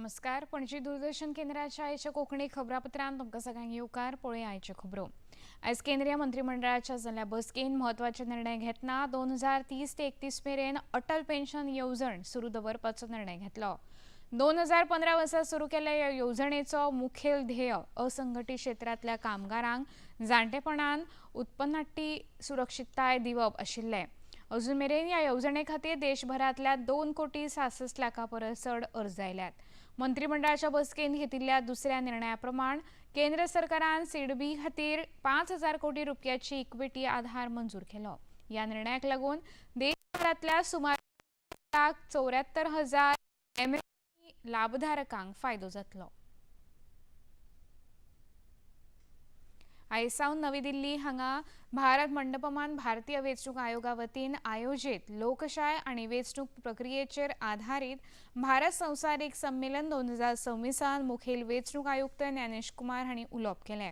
नमस्कार. पणजी दूरदर्शन केंद्राच्या आयच्या कोंकणी खबरापत्रांत तुमकां सगळ्यांक येवकार. पळोवया आयच्यो खबरो. आयज केंद्रीय मंत्रिमंडळाच्या जाल्ल्या बसकेन म्हत्वाचे निर्णय घेतना 2030 ते 31 मेरेन अटल पेन्शन येवजण सुरू दवरपाचो निर्णय घेतलो. 2015 वर्सा सुरू केल्ल्या ह्या येवजणेचो मुखेल ध्येय असंघटीत क्षेत्रांतल्या कामगारांक जाणटेपणान उत्पन्नाटी सुरक्षितताय दिवप आशिल्लें. अजून मेरेन ह्या येवजणे खातीर देशभरांतल्या 2,66 लाखां परस चड अर्ज आयल्यात. मंत्रिमंडळाच्या बसकेन घेतिल्ल्या दुसऱ्या निर्णया प्रमाण केंद्र सरकारान सीडबी खातीर 5,000 कोटी रुपयाची इक्विटी आधार मंजूर केलो. ह्या निर्णयाक लागून देशभरांतल्या सुमार 1,74,000 एमएसएमई लाभधारकांक फायदो जातलो. आयज सावन नवी दिल्ली हांगा भारत मंडपमान भारतीय वेंचणूक आयोगा वतीन आयोजीत लोकशाय आनी वेंचणूक प्रक्रियेचेर आधारीत भारत संवसारीक संमेलन 2026 मुखेल वेंचणूक आयुक्त ज्ञानेश कुमार हांणी उलोवप केलें.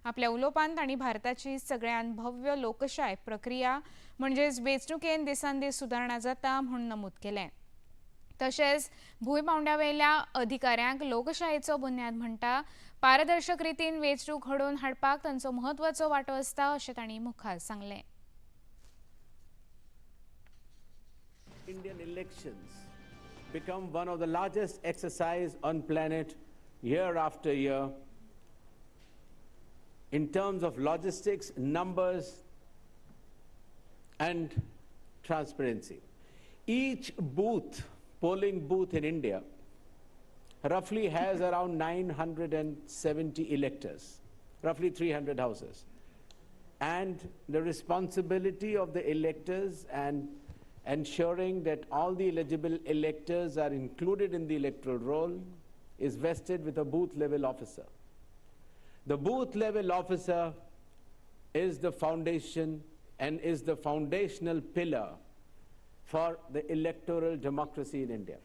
आपल्या उलोवपांत तांणी भारताची सगळ्यांत भव्य लोकशाय प्रक्रिया म्हणजेच वेंचणुकेन दिसान दीस सुदारणा जाता म्हूण नमूद केलें. तशेंच भूंयपावंड्यावेल्या अधिकाऱ्यांक लोकशायेचो बुन्याद म्हणटा पारदर्शक रितीन वेंचणूक घडोवन हाडपाक तांचो म्हत्वाचो वांटो आसता अशें तांणी मुखार सांगलें. Indian elections become one of the largest exercise on planet year after year in terms of logistics, numbers and transparency. Each polling booth in India roughly has around 970 electors, roughly 300 houses. And the responsibility of the electors and ensuring that all the eligible electors are included in the electoral roll is vested with a booth level officer. The booth level officer is the foundation and is the foundational pillar for the electoral democracy in India.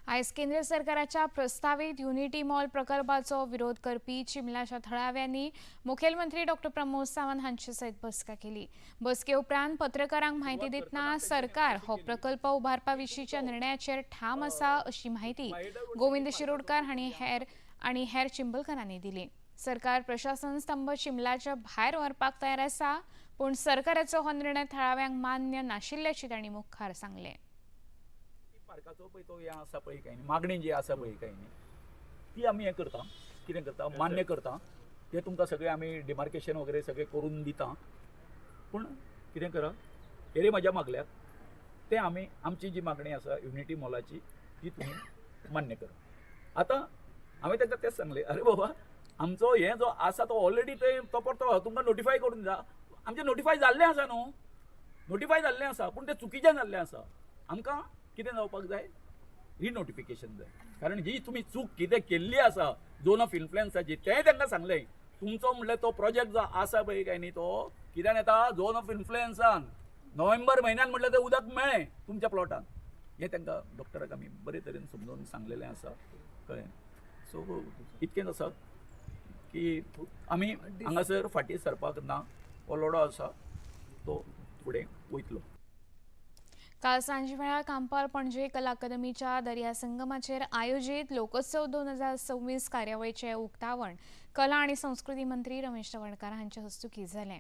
आयज केंद्र सरकाराच्या प्रस्तावित unity mall प्रकल्पाचो विरोध करपी चिमलाच्या थळाव्यांनी मुखेलमंत्री डॉ. प्रमोद सावंत हांचे सयत बसका केली. बसके उपरांत पत्रकारांक म्हायती दितना सरकार हो प्रकल्प उबारपा विशींच्या निर्णयाचेर ठाम आसा अशी म्हायती गोविंद शिरोडकार हांणी हेर चिंबलकारांनी दिली. सरकार प्रशासन स्तंभ चिमलाच्या भायर व्हरपाक तयार आसा पूण सरकाराचो हो निर्णय थळाव्यांक मान्य नाशिल्ल्याचे तांणी मुखार सांगलें. पार्काचो पळय तो हें आसा पळय काय मागणी जी आसा पळय काय ती आमी हें करता कितें करता मान्य करता ते तुमकां सगळें आमी डिमार्केशन वगैरे सगळें करून दिता. पूण कितें करा हेरे म्हाज्या मागल्यात ते आमी आमची जी मागणी आसा युनिटी मॉलाची ती तुमी मान्य करा. आतां हांवें ताका तेच सांगलें अरे बाबा आमचो हें जो आसा तो ऑलरेडी तो परतो तुमकां नोटिफाय करून जा. आमचें नोटिफाय जाल्लें आसा न्हू नोटिफाय जाल्लें आसा पूण तें चुकीचें जाल्लें आसा. आमकां कितें जावपाक जाय रिनोटिफिकेशन जाय कारण ही तुमी चूक कितें केल्ली आसा झोन ऑफ इन्फ्लुएन्साची तें तांकां सांगलें. तुमचो म्हणल्यार तो प्रोजेक्ट जो आसा पळय काय न्ही तो कित्यान येता झोन ऑफ इन्फ्लुएन्सान नोव्हेंबर म्हयन्यान म्हटल्यार तें उदक मेळ्ळें तुमच्या प्लॉटान हें तांकां डॉक्टराक आमी बरे तरेन समजोवन सांगलेलें आसा कळ्ळें. सो इतकेंच आसा की आमी हांगासर फाटीं सरपाक ना. हो लढो आसा तो फुडें वयतलो. काल सांजे वेळार कांपाल पणजे कला अकादमीच्या दर्या संगमाचेर आयोजीत लोकोत्सव 2026 कार्यावळीचें उक्तावण कला आनी संस्कृती मंत्री रमेश तवडकार हांचे हस्तुकीं जालें.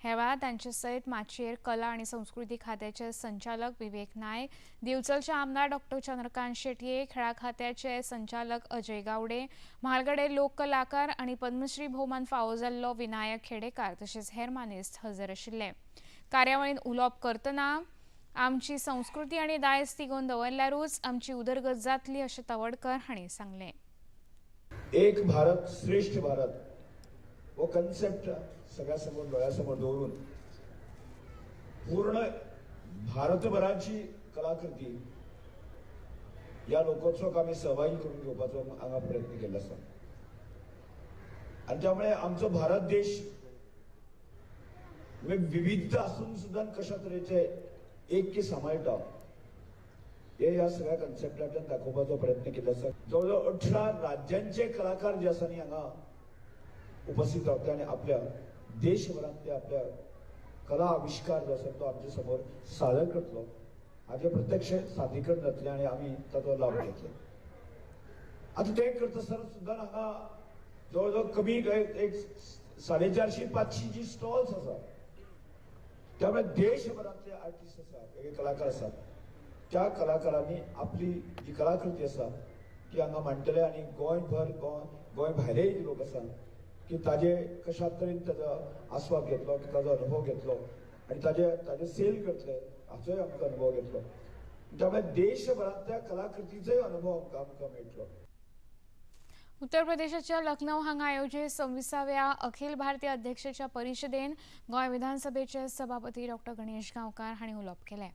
हे वेळार तांचे सयत माचयेर कला आनी संस्कृती खात्याचे संचालक विवेक नायक, दिवचलचे आमदार डॉ. चंद्रकांत शेटये, खेळा खात्याचे संचालक अजय गावडे, म्हालगडे लोक कलाकार आनी पद्मश्री भोवमान फावो जाल्लो विनायक खेडेकार तशेंच हेर मानेस्त हजर आशिल्ले. कार्यावळींत उलोवप करतना आमची संस्कृती आनी दायज तिगोवन दवरल्यारूच आमची उदरगत जातली अशें तवडकर हांणी सांगलें. एक भारत श्रेष्ठ भारत हो कन्सेप्ट सगळ्या समोर डोळ्यासमोर दवरून पूर्ण भारतभराची कलाकृती या लोकोत्सवाक आमी सहभागी करून घेवपाचो हांगा प्रयत्न केल्लो आसा. आनी त्यामुळे आमचो भारत देश विविध आसून सुद्धा कशा तरेचे ऐक्य सांबाळटा हे ह्या सगळ्या कन्सेप्टांतल्यान दाखोवपाचो प्रयत्न केलो आसा. जवळजवळ 18 राज्यांचे कलाकार जे आसा न्ही हांगा उपस्थित रावता आनी आपल्या देशभरांतले आपल्या कला आविष्कार जो आसा तो आमच्या समोर सादर करतलो हाचे प्रत्यक्ष सादरीकरण जातलें आनी आमी ताचो लाभ घेतले. आता ते करतासतना सुद्दां हांगा जवळजवळ कमी एक 450-500 जी स्टॉल्स आसा, त्यामुळे देशभरातले आर्टिस्ट आसा, वेगळे कलाकार आसात, त्या कलाकारांनी आपली जी कलाकृती आसा ती हांगा मांडटले आणि गोंयभर गोंय भायलेय लोक आसा की ताजे कशा तरेन ताजो आस्वाद घेतलो, की ताजो अनुभव घेतलो आणि ताजे सेल करतले हाचोय आमकां अनुभव घेतलो. त्यामुळे देशभरातल्या कलाकृतीचोय अनुभव आमकां मेळटलो. उत्तर प्रदेशाच्या लखनौ हांगा आयोजीत 26व्या अखिल भारतीय अध्यक्षाच्या परिशदेन गोंय विधानसभेचे सभापती डॉ. गणेश गांवकार हांणी उलोवप केलें.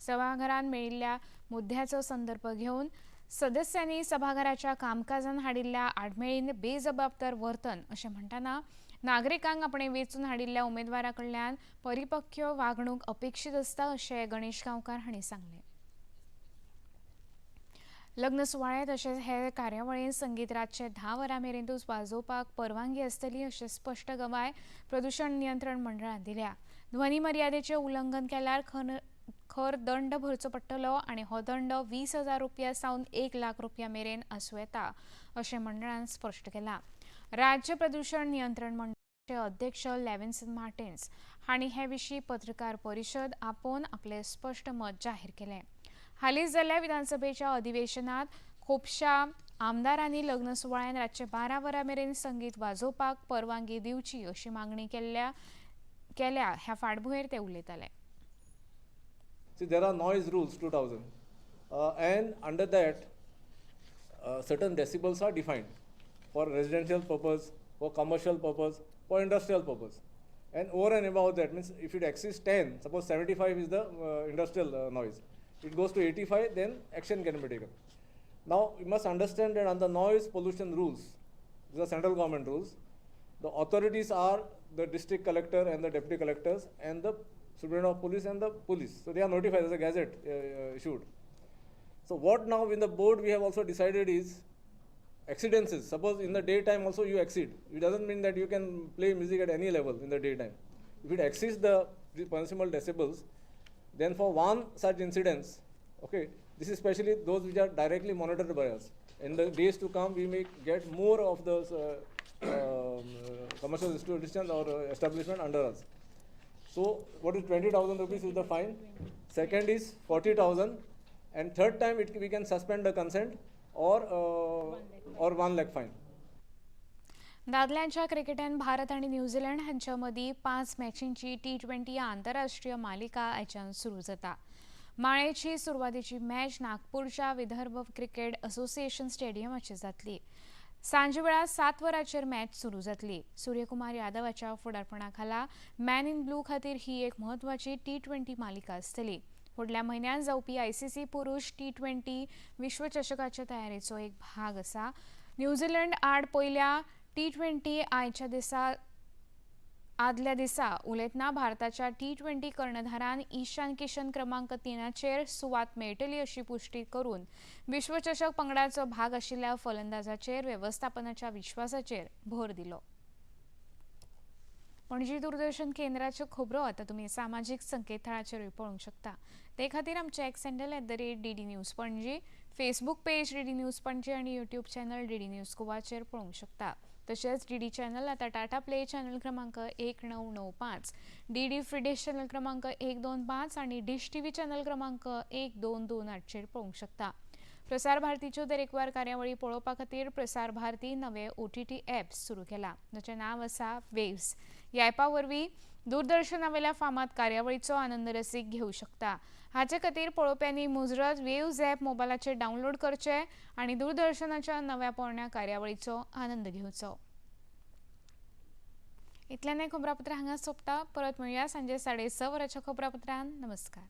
सभाघरांत मेळिल्ल्या मुद्द्याचो संदर्भ घेवन सदस्यांनी सभाघराच्या कामकाजान हाडिल्ल्या आडमेळीन बेजबाबदार वर्तन अशें म्हणटाना नागरिकांक आपणे वेंचून हाडिल्ल्या उमेदवारा कडल्यान परिपक्व वागणूक अपेक्षीत आसता अशें गणेश गांवकार हांणी सांगलें. लग्न सुवाळे तशेंच हेर कार्यावळींत संगीत रातचे 10 वरां मेरेनूच वाजोवपाक परवानगी आसतली अशें स्पश्ट गवाय प्रदूषण नियंत्रण मंडळान दिल्या. ध्वनी मर्यादेचें उल्लंघन केल्यार खर दंड भरचो पडटलो आनी हो दंड 20,000 रुपया सावन 1 लाख रुपया मेरेन आसूं येता अशें मंडळान स्पश्ट केलां. राज्य प्रदूषण नियंत्रण मंडळाचे अध्यक्ष लेविन्सन मार्टिन्स हांणी हे विशीं पत्रकार परिशद आपोवन आपलें स्पश्ट मत जाहीर केलें. हालींच जाल्ल्या विधानसभेच्या अधिवेशनात खुबशा आमदारांनी लग्न सुवाळ्यांत रातचे 12 वरां मेरेन संगीत वाजोवपाक परवानगी दिवची अशी मागणी केल्या ह्या फाटभुंयेर ते उलयताले. See, there are noise rules 2000 and under that certain decibels are defined for residential purpose, for commercial purpose, for industrial purpose, and over and above that means if it exceeds 10, suppose 75 is the industrial noise, it goes to 85, then action can be taken. Now you must understand that under noise pollution rules, these are central government rules, the authorities are the district collector and the deputy collectors and the superintendent of police and the police. So they are notified as a gazette issued. So what now in the board we have also decided is exceedances. Suppose in the daytime also you exceed. It doesn't mean that you can play music at any level in the daytime. If it exceeds the permissible decibels, then for one such incidents, okay, this is especially those which are directly monitored by us. In the days to come, we may get more of those commercial institutions or establishment under us. So what is 20,000 rupees is the fine, second is 40,000, and third time we can suspend the consent or 1 lakh fine. दादल्यांच्या क्रिकेटान भारत आणि New Zealand हांच्या मदीं 5 मॅचींची T20 आंतरराष्ट्रीय मालिका आयच्यान सुरू जाता. माळेची सुरवातीची match नागपूरच्या विदर्भ क्रिकेट असोसिएशन स्टेडियमाचेर जातली. सांजे वेळार 7 वरांचेर मॅच सुरू जातली. सूर्यकुमार यादवाच्या फुडारपणाखाला मॅन इन ब्लू खातीर ही एक म्हत्वाची T20 मालिका आसतली. फुडल्या म्हयन्यात जावपी ICC पुरुष T20 विश्वचषकाच्या तयारेचो एक भाग आसा. न्यूझीलंड आड पयल्या T20 आयच्या दिसा आदल्या दिसा उलयतना भारताच्या T20 कर्णधारान ईशान किशन क्रमांक 3चेर सुवात मेळटली अशी पुष्टी करून विश्वचषक पंगडाचो भाग आशिल्ल्या फलंदाजाचेर वेवस्थापनाच्या विश्वासाचेर भर दिलो. पणजी दूरदर्शन केंद्राच्यो खबरो आता तुम्ही सामाजीक संकेतथळाचेर पळोवंक शकता. ते खातीर आमचे x handle @DD news Panaji, Facebook page DD news Panaji आणि यूट्यूब चॅनल DD न्यूज गोवाचेर पळोवंक शकता. तशेंच DD चॅनल आता टाटा प्ले चॅनल क्रमांक 1995, DD फ्री डिश चॅनल क्रमांक 125 आणि डिश TV चॅनल क्रमांक 1228चेर पळोवंक शकता. प्रसार भारतीच्यो तरेकवार कार्यावळी पळोवपा खातीर प्रसार भारती नवे OTT ॲप सुरू केला, जाचें नांव आसा वेव्स. ह्या ॲपा वरवीं दूरदर्शना वयल्या फामाद कार्यावळीचो आनंद रसीक घेवंक शकता. हाचे खातीर पळोवप्यांनी मुजरत वेव्स ॲप मोबायलाचेर डावनलोड करचें आनी दूरदर्शनाच्या नव्या पोरण्या कार्यावळीचो आनंद घेवचो. इतल्यान खबरापत्र हांगा सोंपता. परत मेळुया सांजे 6:30 वरांच्या खबरापत्रांत. नमस्कार.